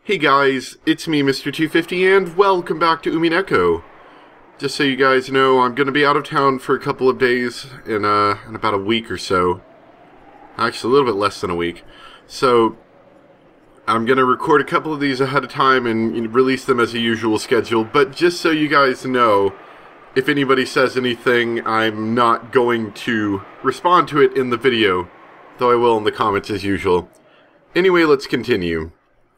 Hey guys, it's me, Mr. 250, and welcome back to Umineko. Just so you guys know, I'm going to be out of town for a couple of days in about a week or so. Actually, a little bit less than a week. So, I'm going to record a couple of these ahead of time and release them as a usual schedule. But just so you guys know, if anybody says anything, I'm not going to respond to it in the video, though I will in the comments as usual. Anyway, let's continue.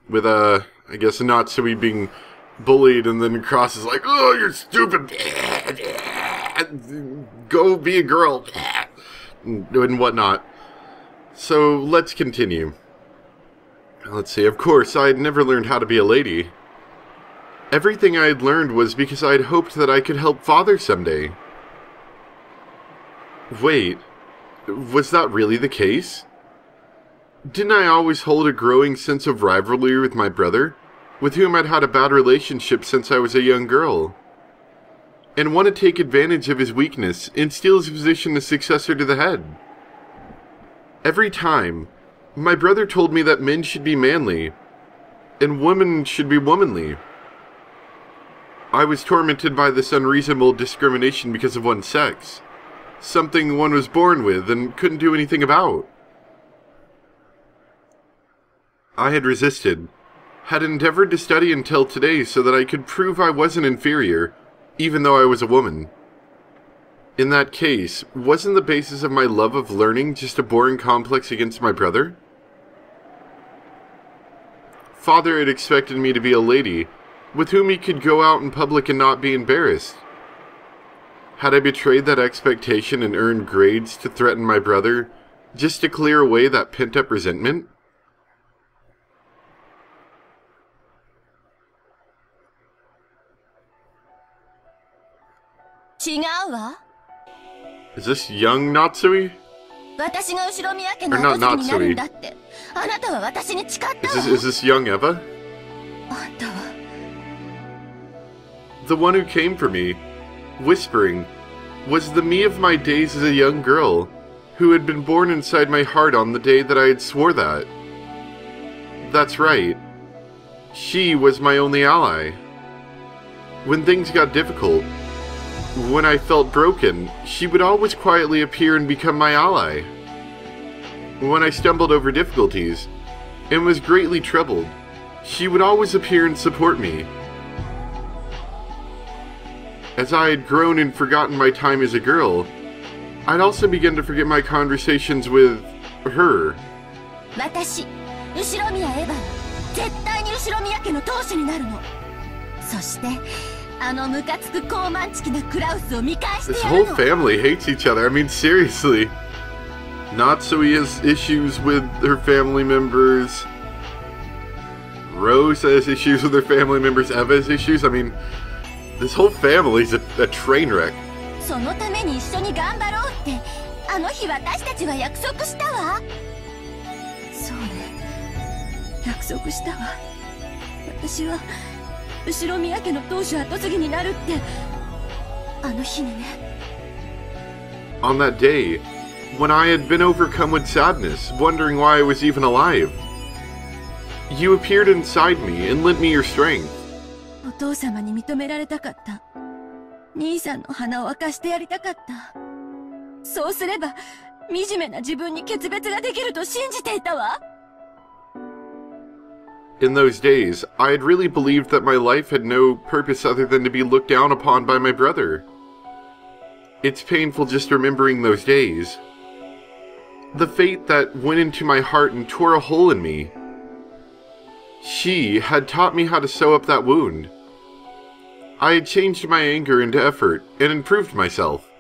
With, I guess, Natsui being bullied, and then Cross is like, "Oh, you're stupid! Go be a girl!" and whatnot. So, let's continue. Let's see, of course, I had never learned how to be a lady. Everything I had learned was because I had hoped that I could help Father someday. Wait, was that really the case? Didn't I always hold a growing sense of rivalry with my brother, with whom I'd had a bad relationship since I was a young girl, and want to take advantage of his weakness and steal his position as successor to the head? Every time, my brother told me that men should be manly, and women should be womanly. I was tormented by this unreasonable discrimination because of one's sex, something one was born with and couldn't do anything about. I had resisted, had endeavored to study until today so that I could prove I wasn't inferior, even though I was a woman. In that case, wasn't the basis of my love of learning just a boring complex against my brother? Father had expected me to be a lady, with whom he could go out in public and not be embarrassed. Had I betrayed that expectation and earned grades to threaten my brother, just to clear away that pent-up resentment? Is this young Natsui? Or not Natsui? Is this young Eva? The one who came for me, whispering, was the me of my days as a young girl, who had been born inside my heart on the day that I had swore that. That's right. She was my only ally. When things got difficult, when I felt broken, she would always quietly appear and become my ally. When I stumbled over difficulties and was greatly troubled, she would always appear and support me. As I had grown and forgotten my time as a girl, I'd also begun to forget my conversations with her. This whole family hates each other. I mean, seriously. Natsui has issues with her family members. Rose has issues with her family members. Eva has issues. I mean, this whole family's a train wreck. On that day, when I had been overcome with sadness, wondering why I was even alive, you appeared inside me and lent me your strength. In those days, I had really believed that my life had no purpose other than to be looked down upon by my brother. It's painful just remembering those days. The fate that went into my heart and tore a hole in me. She had taught me how to sew up that wound. I had changed my anger into effort and improved myself,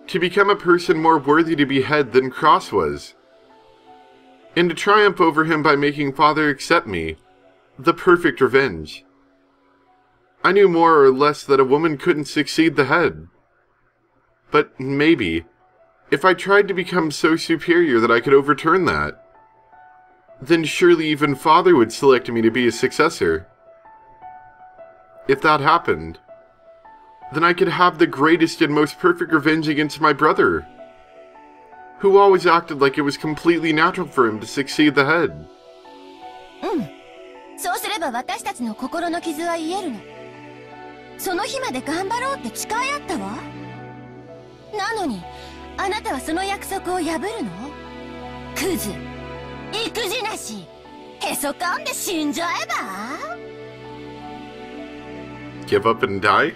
to become a person more worthy to be head than Cross was, and to triumph over him by making Father accept me, the perfect revenge. I knew more or less that a woman couldn't succeed the head. But maybe, if I tried to become so superior that I could overturn that, then surely even Father would select me to be his successor. If that happened, then I could have the greatest and most perfect revenge against my brother, who always acted like it was completely natural for him to succeed the head. そうすれば私たちの心の傷は癒えるの。その日まで頑張ろうって誓い合ったわ。なのにあなたはその約束を破るの？クズ、育児なし、へそかんで死んじゃえば？ Give up and die?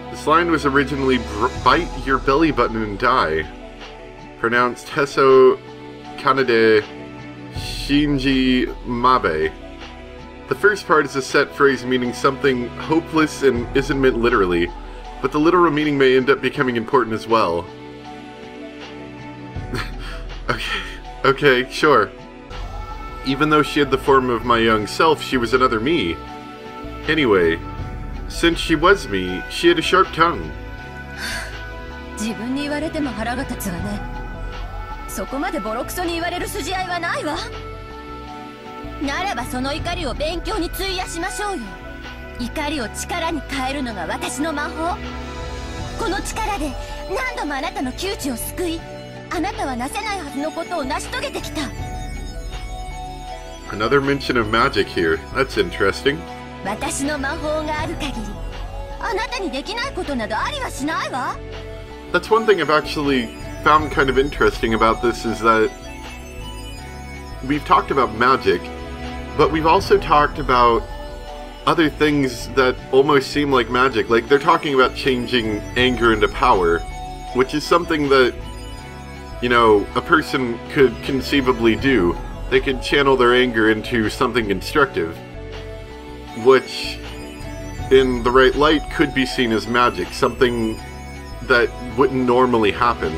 This line was originally bite your belly button and die, pronounced Heso Kanade Shinji Mabe. The first part is a set phrase meaning something hopeless and isn't meant literally, but the literal meaning may end up becoming important as well. Okay, sure. Even though she had the form of my young self, she was another me. Anyway, since she was me, she had a sharp tongue. 自分に言われても腹が立つわね。そこまでボロクソに言われる筋合いはないわ。ならばその怒りを勉強に費やしましょうよ。怒りを力に変えるのが私の魔法。この力で何度もあなたの窮地を救い、あなたはなせないはずのことを成し遂げてきた。Another mention of magic here. That's interesting. 私の魔法がある限り、あなたにできないことなどありはしないわ。That's one thing I've actually found kind of interesting about this is that we've talked about magic, but we've also talked about other things that almost seem like magic. Like they're talking about changing anger into power, which is something that, you know, a person could conceivably do. They could channel their anger into something constructive, which, in the right light, could be seen as magic, something that wouldn't normally happen.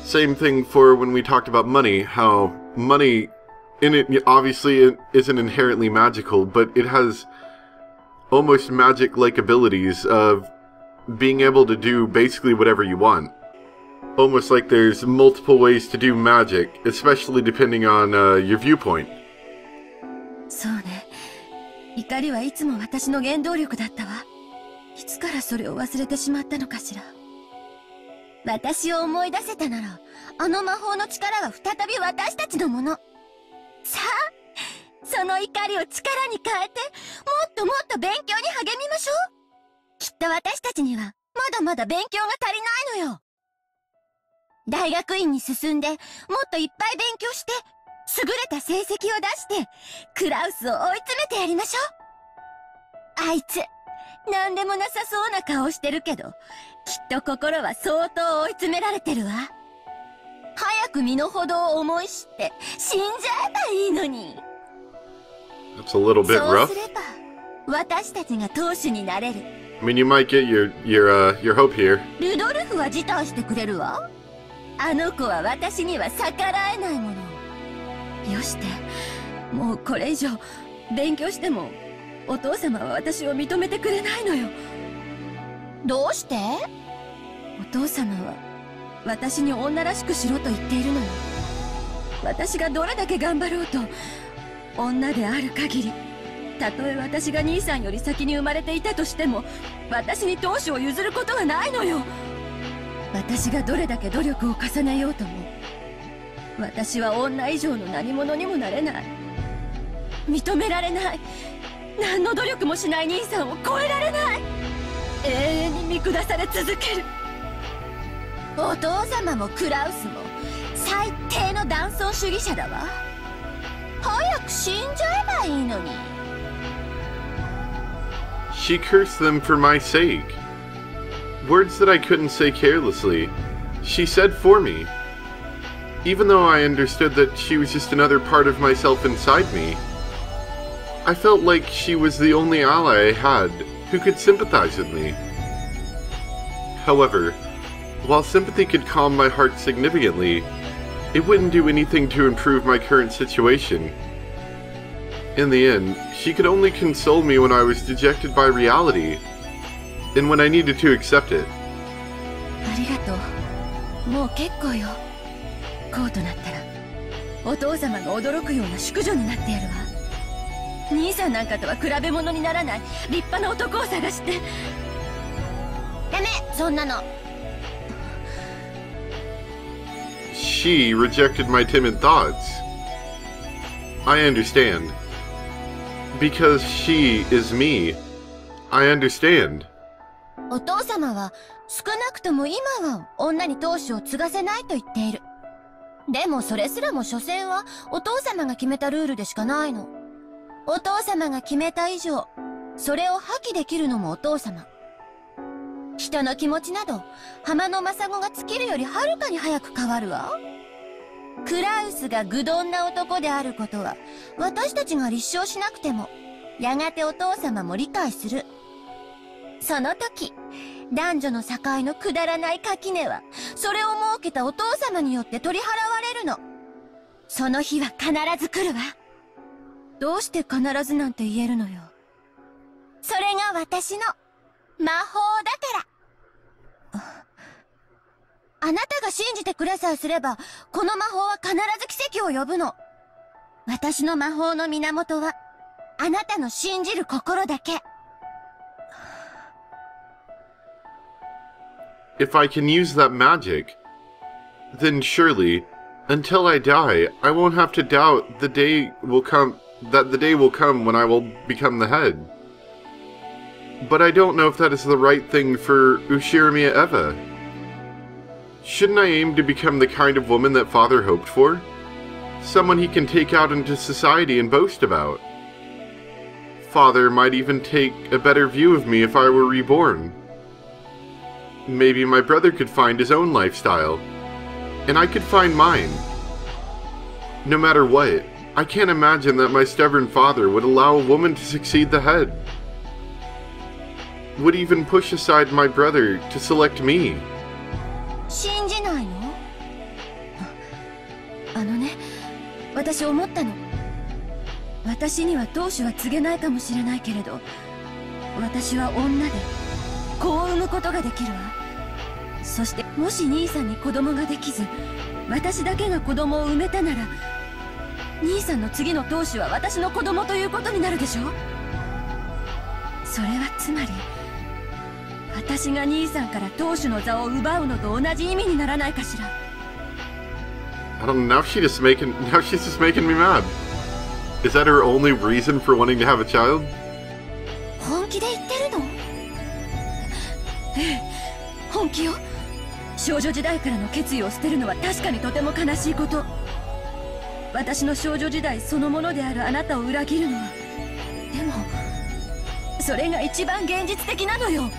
Same thing for when we talked about money, how money, in it, obviously it isn't inherently magical, but it has almost magic-like abilities of being able to do basically whatever you want. Almost like there's multiple ways to do magic, especially depending on your viewpoint. そうね。怒りはいつも私の原動力だったわ。いつからそれを忘れてしまったのかしら。私を思い出せたなら、あの魔法の力は再び私たちのもの。さあ、その怒りを力に変えて、もっともっと勉強に励みましょう。きっと私たちにはまだまだ勉強が足りないのよ。大学院に進んで、もっといっぱい勉強して、優れた成績を出して、クラウスを追い詰めてやりましょう。あいつ、なんでもなさそうな顔してるけど、きっと心は相当追い詰められてるわ。早く身の程を思い知って、死んじゃえばいいのに。That's a little bit rough. そうすれば、私たちが当主になれる。I mean, you might get your hope here. ルドルフは辞退してくれるわ。あの子は私には逆らえないもの。よして、もうこれ以上勉強してもお父様は私を認めてくれないのよ。どうして？お父様は私に女らしくしろと言っているのよ。私がどれだけ頑張ろうと、女である限り、たとえ私が兄さんより先に生まれていたとしても、私に当主を譲ることはないのよ。私がどれだけ努力を重ねようとも、私は女以上の何者にもなれない。認められない。何の努力もしない兄さんを超えられない。永遠に見下され続ける。お父様もクラウスも最低の男尊主義者だわ。早く死んじゃえばいいのに。She cursed them for my sake. Words that I couldn't say carelessly, she said for me. Even though I understood that she was just another part of myself inside me, I felt like she was the only ally I had who could sympathize with me. However, while sympathy could calm my heart significantly, it wouldn't do anything to improve my current situation. In the end, she could only console me when I was dejected by reality, and when I needed to accept it. ありがとう。もう結構よ。こうとなったら、お父様が驚くような淑女になってやるわ。兄さんなんかとは比べ物にならない立派な男を探して。ダメ、そんなの。She rejected my timid thoughts. I understand. Because she is me. I understand. お父様は少なくとも今は女に当主を継がせないと言っている。でもそれすらも所詮はお父様が決めたルールでしかないの。お父様が決めた以上、それを破棄できるのもお父様。人の気持ちなど浜のマサゴが尽きるよりはるかに早く変わるわ。クラウスが愚鈍な男であることは私たちが立証しなくてもやがてお父様も理解する。その時男女の境のくだらない垣根はそれを設けたお父様によって取り払われるの。その日は必ず来るわ。どうして必ずなんて言えるのよ。それが私の魔法だから。あなたが信じてくれさえすればこの魔法は必ず奇跡を呼ぶの。私の魔法の源はあなたの信じる心だけ。If I can use that magic, then surely, until I die, I won't have to doubt the day will come when I will become the head. But I don't know if that is the right thing for Ushirimiya Eva. Shouldn't I aim to become the kind of woman that father hoped for? Someone he can take out into society and boast about. Father might even take a better view of me if I were reborn. Maybe my brother could find his own lifestyle, and I could find mine. No matter what, I can't imagine that my stubborn father would allow a woman to succeed the head. Would even push aside my brother to select me. 信じないの？私思ったの。私には当主は告げないかもしれないけれど、私は女で子を産むことができるわ。そしてもし兄さんに子供ができず私だけが子供を産めたなら、兄さんの次の当主は私の子供ということになるでしょ。それはつまり私が兄さんから当主の座を奪うのと同じ意味にならないかしら。I don't know, now she's just making me mad. Is that her only reason for wanting to have a child? 本気で言ってるの？ええ、本気よ。少女時代からの決意を捨てるのは確かにとても悲しいこと。私の少女時代そのものであるあなたを裏切るのは、でもそれが一番現実的なのよ。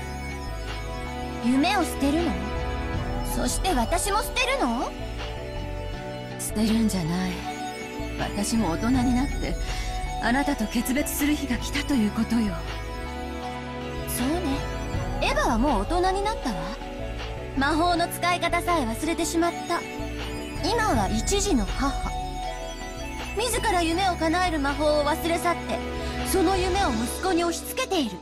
夢を捨てるの？そして私も捨てるの？捨てるんじゃない。私も大人になってあなたと決別する日が来たということよ。そうね、エヴァはもう大人になったわ。魔法の使い方さえ忘れてしまった。今は一児の母。自ら夢を叶える魔法を忘れ去ってその夢を息子に押し付けている。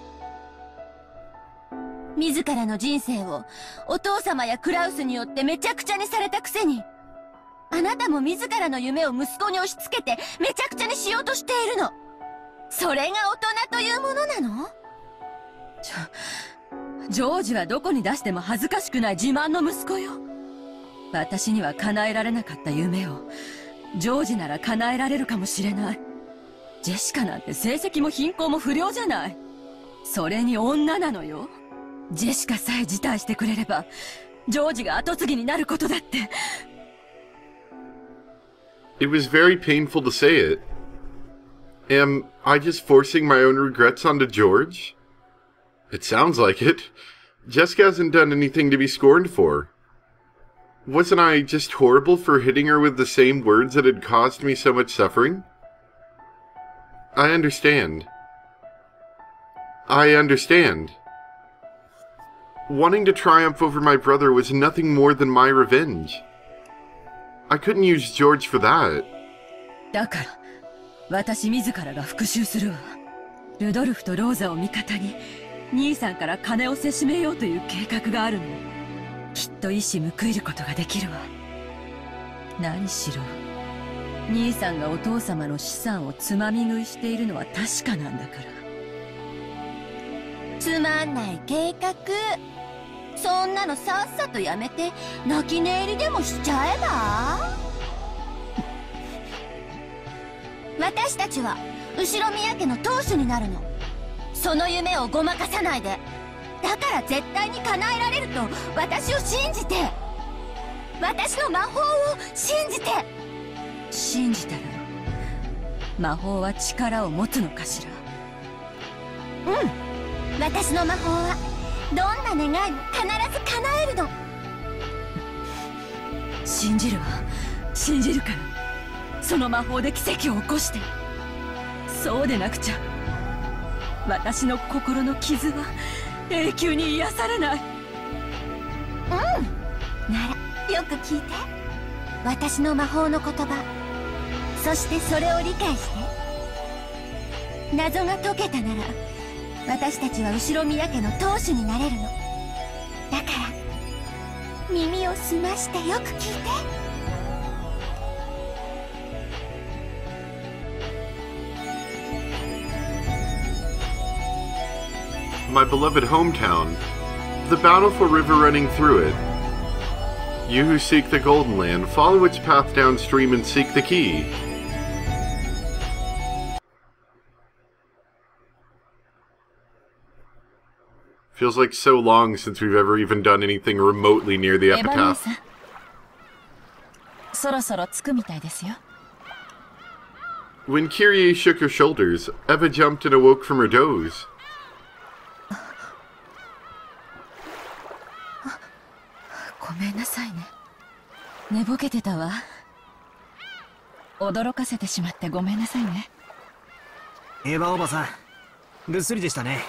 自らの人生をお父様やクラウスによってめちゃくちゃにされたくせに、あなたも自らの夢を息子に押し付けてめちゃくちゃにしようとしているの。それが大人というものなの？ジョージはどこに出しても恥ずかしくない自慢の息子よ。私には叶えられなかった夢をジョージなら叶えられるかもしれない。ジェシカなんて成績も貧困も不良じゃない。それに女なのよ。ジェシカさえ辞退してくれればジョージが跡継ぎになることだって。It was very painful to say it. Am I just forcing my own regrets onto George? It sounds like it. Jessica hasn't done anything to be scorned for. Wasn't I just horrible for hitting her with the same words that had caused me so much suffering? I understand. Wanting to triumph over my brother was nothing more than my revenge. I couldn't use George for that. だから私自らが復讐するわ。ルドルフとローザを味方に兄さんから金をせしめようという計画があるの。きっと一矢報いることができるわ。何しろ兄さんがお父様の資産をつまみ食いしているのは確かなんだから。つまんない計画、そんなのさっさとやめて泣き寝入りでもしちゃえば？私たちは後ろ宮家の当主になるの。その夢をごまかさないで。だから絶対に叶えられると私を信じて。私の魔法を信じて。信じたら魔法は力を持つのかしら。うん、私の魔法はどんな願いも必ず叶えるの。信じるわ、信じるから。その魔法で奇跡を起こして。そうでなくちゃ私の心の傷は永久に癒されない。うん、ならよく聞いて。私の魔法の言葉、そしてそれを理解して。謎が解けたなら私たちは後ろ宮家の当主になれるの。だから耳を澄ましてよく聞いて。My beloved hometown, the bountiful river running through it. You who seek the Golden Land, follow its path downstream and seek the key. Feels like so long since we've ever even done anything remotely near the epitaph. そろそろ着くみたいですよ。 When Kyrie shook her shoulders, Eva jumped and awoke from her doze. ごめんなさいね。寝ぼけてたわ。驚かせてしまってごめんなさいね。エヴァおばさん、ぐっすりでしたね。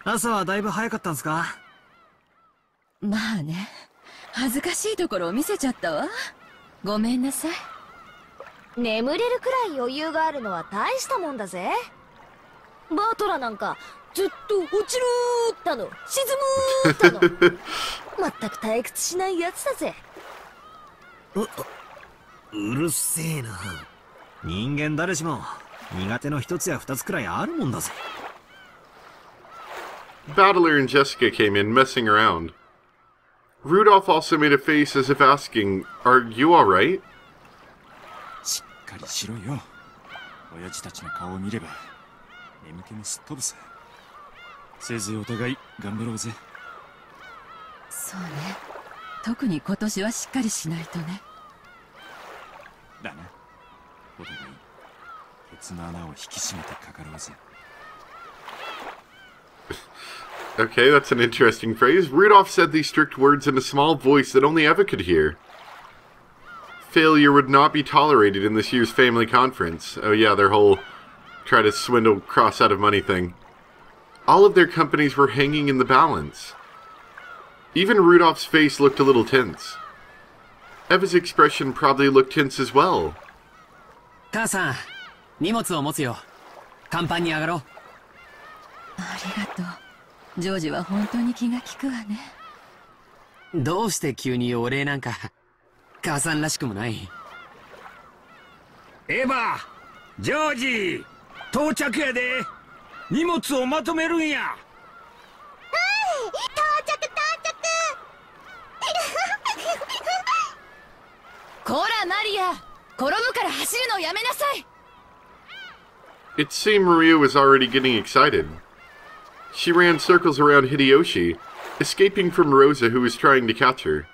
朝はだいぶ早かったんすか？まあね、恥ずかしいところを見せちゃったわ。ごめんなさい。眠れるくらい余裕があるのは大したもんだぜ。バートラなんかずっと落ちるーったの沈むーったの全く退屈しないやつだぜ。うるせえな。人間誰しも苦手の一つや二つくらいあるもんだぜ。Battler and Jessica came in, messing around. Rudolph also made a face as if asking, "Are you alright?" しっかりしろよ。親父たちの顔を見れば眠気もすっ飛ぶさ。せいぜいお互い頑張ろうぜ。そうね。特に今年はしっかりしないとね。だな。お互いケツの穴を引き締めてかかろうぜ。Okay, that's an interesting phrase. Rudolph said these strict words in a small voice that only Eva could hear. Failure would not be tolerated in this year's family conference. Oh yeah, their whole try to swindle Cross out of money thing. All of their companies were hanging in the balance. Even Rudolph's face looked a little tense. Eva's expression probably looked tense as well. 母さん、荷物を持つよ。甲板に上がろう。ありがとう。ジョージは本当に気が利くわね。どうして急にお礼なんか。母さんらしくもない。エヴァ、ジョージ、到着やで。荷物をまとめるんや。到着こらマリア、転ぶから走るのやめなさい。 It seemed Maria was already getting excited. She ran circles around Hideyoshi, escaping from Rosa who was trying to catch her.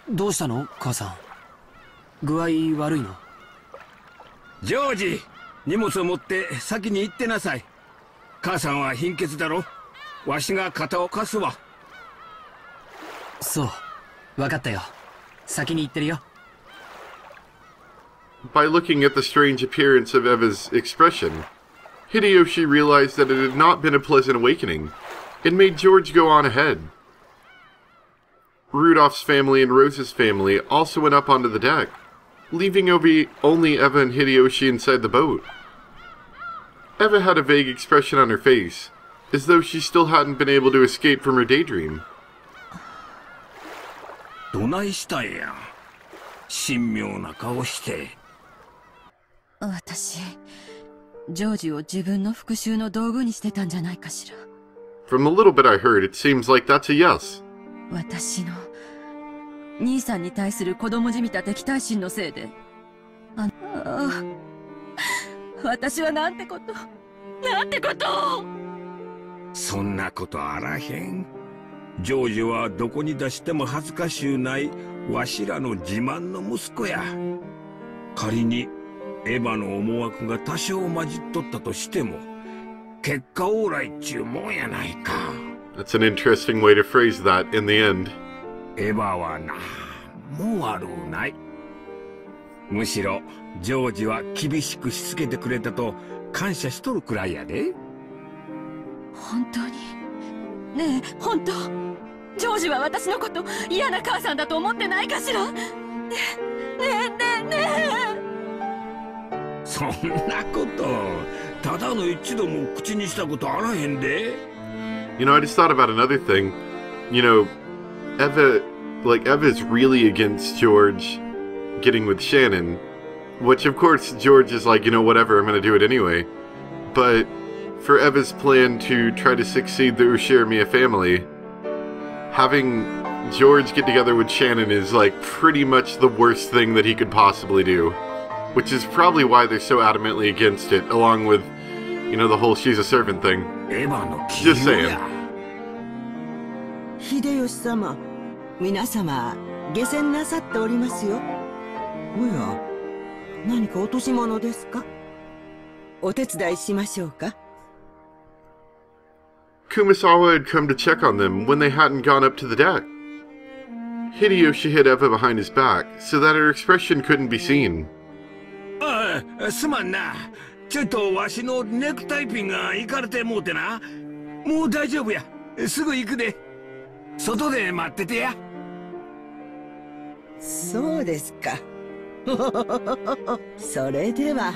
どうしたの母さん。具合悪いの？ジョージ、荷物を持って先に行ってなさい。母さんは貧血だろ。わしが肩を貸すわ。そう、わかったよ。先に行ってるよ。By looking at the strange appearance of Eva's expression, Hideyoshi realized that it had not been a pleasant awakening, and made George go on ahead. Rudolph's family and Rose's family also went up onto the deck, leaving only Eva and Hideyoshi inside the boat. Eva had a vague expression on her face, as though she still hadn't been able to escape from her daydream. どないしたんや。神妙な顔して。私、ジョージを自分の復讐の道具にしてたんじゃないかしら。From the little bit I heard, it seems like that's a yes. 私の兄さんに対する子供じみた敵対心のせいで私はなんてこと、なんてことを。そんなことあらへん。ジョージはどこに出しても恥ずかしゅうないわしらの自慢の息子や。仮にエヴァの思惑が多少混じっとったとしても結果オーライっちゅうもんやないか。That's an interesting way to phrase that in the end. エヴァはなもう悪うない。むしろジョージは厳しくしつけてくれたと感謝しとるくらいやで。本当に。ねえ、本当。ジョージは私のこと嫌な母さんだと思ってないかしら。ねえ。そんなことただの一度も口にしたことあらへんで。You know, I just thought about another thing. You know, Eva's really against George getting with Shannon, which of course George is like, you know, whatever, I'm gonna do it anyway. But for Eva's plan to try to succeed the Ushiramiya family, having George get together with Shannon is like pretty much the worst thing that he could possibly do. Which is probably why they're so adamantly against it, along with, you know, the whole she's a servant thing. Just saying. 秀吉様、皆様、下船なさっておりますよ。おや、何か落とし物ですか？お手伝いしましょうか？ Kumasawa had come to check on them when they hadn't gone up to the deck. Hideyoshi hid Eva behind his back so that her expression couldn't be seen. すまんな。ちょっとわしのネクタイピンがいかれてもうてな。もう大丈夫や。すぐ行くで。外で待っててや。そうですか。それでは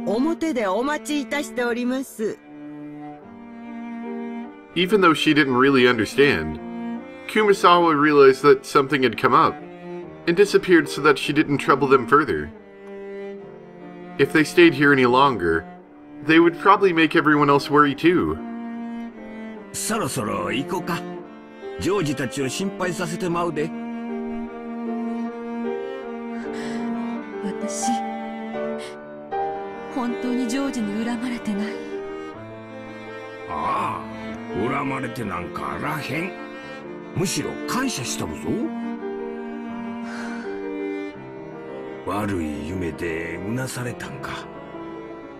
表でお待ちいたしております。Even though she didn't really understand, Kumasawa realized that something had come up and disappeared so that she didn't trouble them further. If they stayed here any longer, they would probably make everyone else worry too. そろそろ行こうか。ジョージたちを心配させてまうで。私、本当にジョージに恨まれてない？ああ、恨まれてなんかあらへん。むしろ感謝しとるぞ。悪い夢でうなされたんか。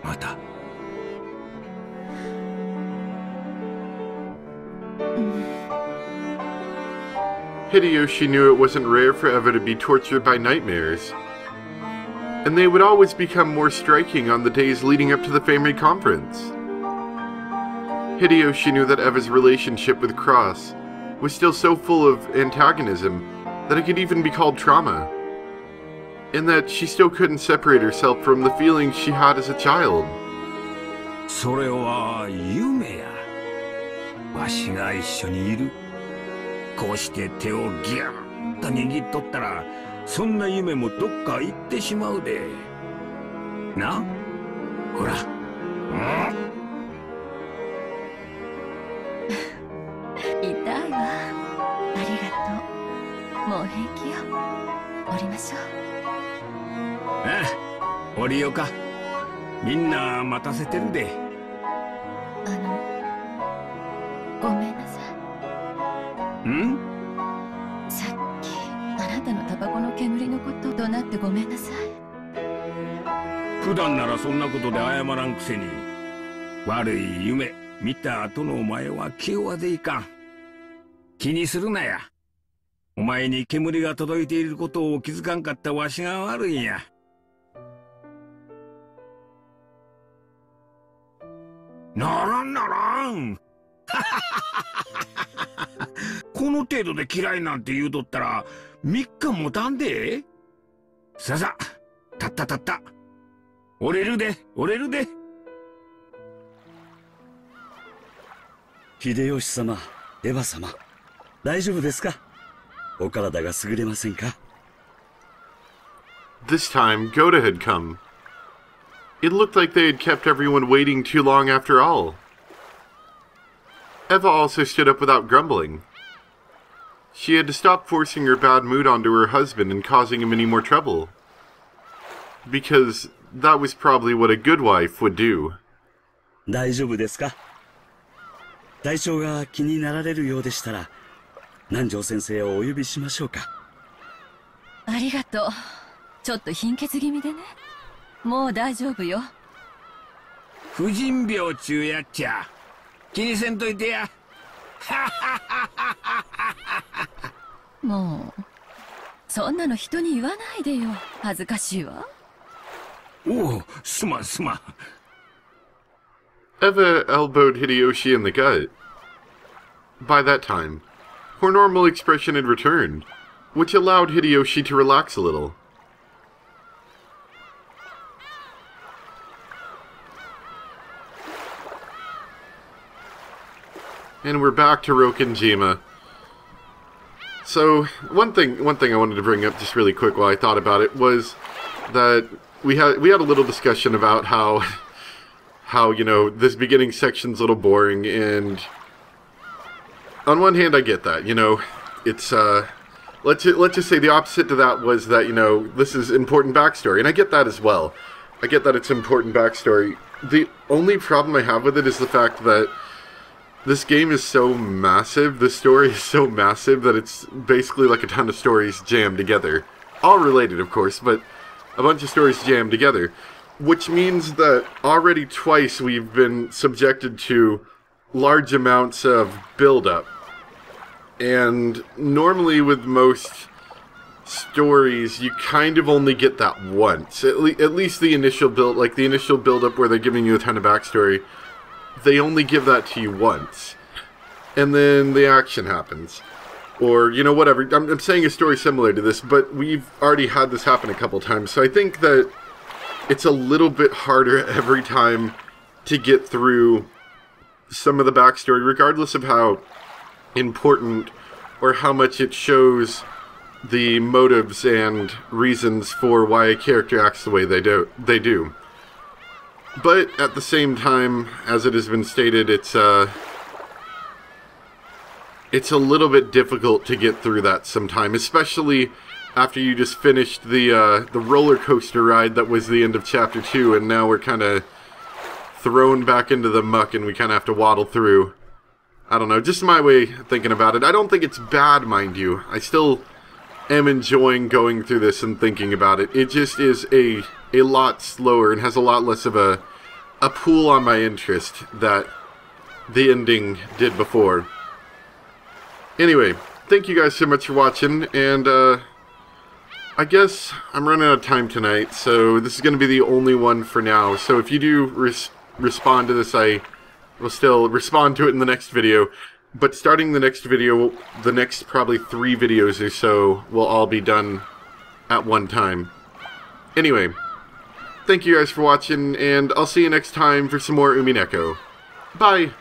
また。Hideyoshi knew it wasn't rare for Eva to be tortured by nightmares, and they would always become more striking on the days leading up to the family conference. Hideyoshi knew that Eva's relationship with Cross was still so full of antagonism that it could even be called trauma, and that she still couldn't separate herself from the feelings she had as a child. それは夢や。わしが一緒にいる。こうして手をギュッと握っとったら、そんな夢もどっか行ってしまうで。な、ほら。痛いわ。ありがとう。もう平気よ。降りましょう。ああ、降りようか。みんな待たせてるで。ごめんなさい。ん？さっきあなたのタバコの煙のこと怒鳴ってごめんなさい。普段ならそんなことで謝らんくせに、悪い夢見た後のお前は気弱でいかん。気にするなや。お前に煙が届いていることを気づかんかったわしが悪いんや。ならんならん。この程度で嫌いなんて言うとったら3日もたんで。ささ、たったたった。折れるで、折れるで。秀吉様、エヴァ様、大丈夫ですか？お体が優れませんか？ This time, Goda had come. It looked like they had kept everyone waiting too long after all. Eva also stood up without grumbling. She had to stop forcing her bad mood onto her husband and causing him any more trouble. Because that was probably what a good wife would do. 大丈夫ですか？体調が気になられるようでしたら、南條先生をお呼びしましょうか。ありがとう。ちょっと貧血気味でね。もう大丈夫よ。婦人病中やっちゃ。気にせんといてや。もう、そんなの人に言わないでよ。恥ずかしいわ。おお、すまんすまん。Eva elbowed Hideyoshi in the gut. By that time, her normal expression had returned, which allowed Hideyoshi to relax a little. And we're back to Rokenjima. So, one thing I wanted to bring up just really quick while I thought about it was that we had a little discussion about how you know, this beginning section's a little boring, and on one hand I get that, you know, it's let's just say the opposite to that was that, you know, this is important backstory, and I get that as well. I get that it's important backstory. The only problem I have with it is the fact that this game is so massive, the story is so massive that it's basically like a ton of stories jammed together. All related, of course, but a bunch of stories jammed together. Which means that already twice we've been subjected to large amounts of build-up. And normally with most stories, you kind of only get that once. At least the initial build, like the initial build-up where they're giving you a ton of backstory, they only give that to you once. And then the action happens. Or, you know, whatever. I'm saying a story similar to this, but we've already had this happen a couple times. So I think that it's a little bit harder every time to get through some of the backstory, regardless of how important or how much it shows the motives and reasons for why a character acts the way they do. But at the same time, as it has been stated, it's a little bit difficult to get through that sometime, especially after you just finished the roller coaster ride that was the end of Chapter 2, and now we're kind of thrown back into the muck and we kind of have to waddle through. I don't know, just my way of thinking about it. I don't think it's bad, mind you. I still am enjoying going through this and thinking about it. It just is a lot slower and has a lot less of a pull on my interest that the ending did before. Anyway, thank you guys so much for watching, and I guess I'm running out of time tonight, so this is going to be the only one for now. So if you do respond to this, I will still respond to it in the next video. But starting the next video, the next probably 3 videos or so will all be done at one time. Anyway, thank you guys for watching, and I'll see you next time for some more Umineko. Bye!